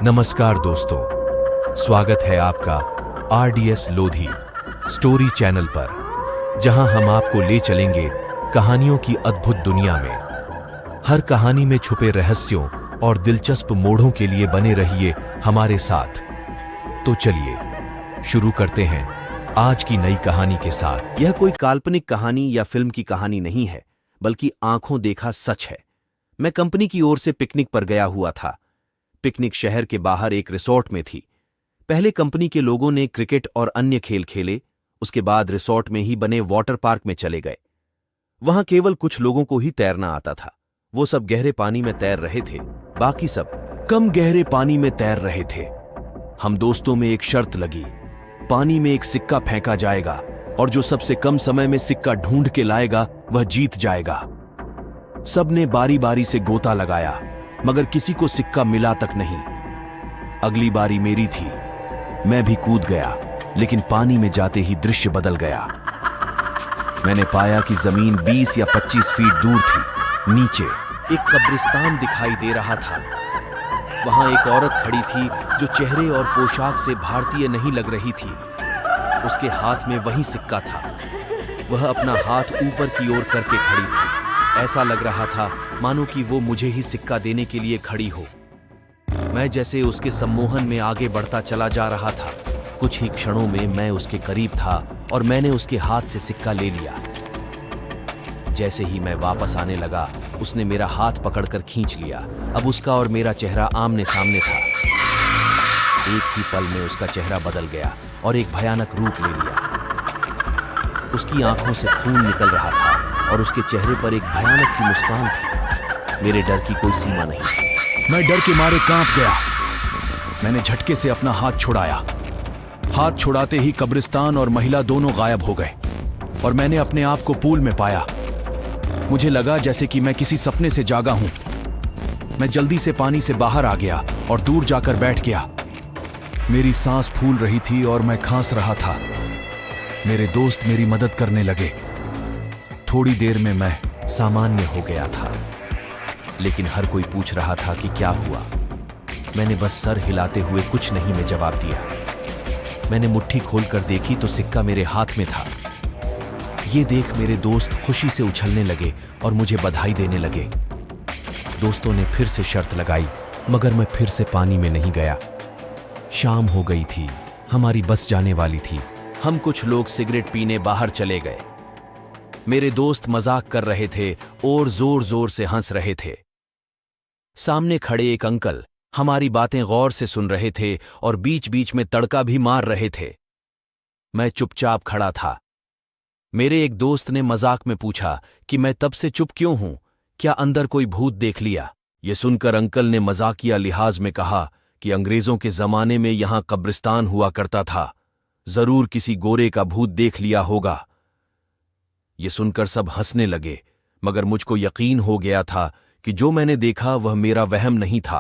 नमस्कार दोस्तों, स्वागत है आपका RDS लोधी स्टोरी चैनल पर, जहां हम आपको ले चलेंगे कहानियों की अद्भुत दुनिया में। हर कहानी में छुपे रहस्यों और दिलचस्प मोड़ों के लिए बने रहिए हमारे साथ। तो चलिए शुरू करते हैं आज की नई कहानी के साथ। यह कोई काल्पनिक कहानी या फिल्म की कहानी नहीं है, बल्कि आंखों देखा सच है। मैं कंपनी की ओर से पिकनिक पर गया हुआ था। पिकनिक शहर के बाहर एक रिसोर्ट में थी। पहले कंपनी के लोगों ने क्रिकेट और अन्य खेल खेले, उसके बाद रिसोर्ट में ही बने वाटर पार्क में चले गए। वहां केवल कुछ लोगों को ही तैरना आता था। वो सब गहरे पानी में तैर रहे थे, बाकी सब कम गहरे पानी में तैर रहे थे। हम दोस्तों में एक शर्त लगी, पानी में एक सिक्का फेंका जाएगा और जो सबसे कम समय में सिक्का ढूंढ के लाएगा वह जीत जाएगा। सबने बारी बारी से गोता लगाया, मगर किसी को सिक्का मिला तक नहीं। अगली बारी मेरी थी। मैं भी कूद गया, लेकिन पानी में जाते ही दृश्य बदल गया। मैंने पाया कि जमीन 20 या 25 फीट दूर थी। नीचे एक कब्रिस्तान दिखाई दे रहा था। वहां एक औरत खड़ी थी जो चेहरे और पोशाक से भारतीय नहीं लग रही थी। उसके हाथ में वही सिक्का था। वह अपना हाथ ऊपर की ओर करके खड़ी थी। ऐसा लग रहा था मानो कि वो मुझे ही सिक्का देने के लिए खड़ी हो। मैं जैसे उसके सम्मोहन में आगे बढ़ता चला जा रहा था। कुछ ही क्षणों में मैं उसके करीब था और मैंने उसके हाथ से सिक्का ले लिया। जैसे ही मैं वापस आने लगा, उसने मेरा हाथ पकड़कर खींच लिया। अब उसका और मेरा चेहरा आमने सामने था। एक ही पल में उसका चेहरा बदल गया और एक भयानक रूप ले लिया। उसकी आंखों से खून निकल रहा था और उसके चेहरे पर एक भयानक सी मुस्कान थी। मेरे डर की कोई सीमा नहीं थी। मैं डर के मारे कांप गया। मैंने झटके से अपना हाथ छुड़ाया। हाथ छुड़ाते ही कब्रिस्तान और महिला दोनों गायब हो गए और मैंने अपने आप को पूल में पाया। मुझे लगा जैसे कि मैं किसी सपने से जागा हूं। मैं जल्दी से पानी से बाहर आ गया और दूर जाकर बैठ गया। मेरी सांस फूल रही थी और मैं खांस रहा था। मेरे दोस्त मेरी मदद करने लगे। थोड़ी देर में मैं सामान्य हो गया था, लेकिन हर कोई पूछ रहा था कि क्या हुआ। मैंने बस सर हिलाते हुए कुछ नहीं में जवाब दिया। मैंने मुट्ठी खोलकर देखी तो सिक्का मेरे हाथ में था। ये देख मेरे दोस्त खुशी से उछलने लगे और मुझे बधाई देने लगे। दोस्तों ने फिर से शर्त लगाई, मगर मैं फिर से पानी में नहीं गया। शाम हो गई थी, हमारी बस जाने वाली थी। हम कुछ लोग सिगरेट पीने बाहर चले गए। मेरे दोस्त मजाक कर रहे थे और जोर जोर से हंस रहे थे। सामने खड़े एक अंकल हमारी बातें गौर से सुन रहे थे और बीच बीच में तड़का भी मार रहे थे। मैं चुपचाप खड़ा था। मेरे एक दोस्त ने मजाक में पूछा कि मैं तब से चुप क्यों हूं, क्या अंदर कोई भूत देख लिया। यह सुनकर अंकल ने मजाकिया लिहाज में कहा कि अंग्रेजों के जमाने में यहां कब्रिस्तान हुआ करता था, जरूर किसी गोरे का भूत देख लिया होगा। ये सुनकर सब हंसने लगे, मगर मुझको यकीन हो गया था कि जो मैंने देखा वह मेरा वहम नहीं था।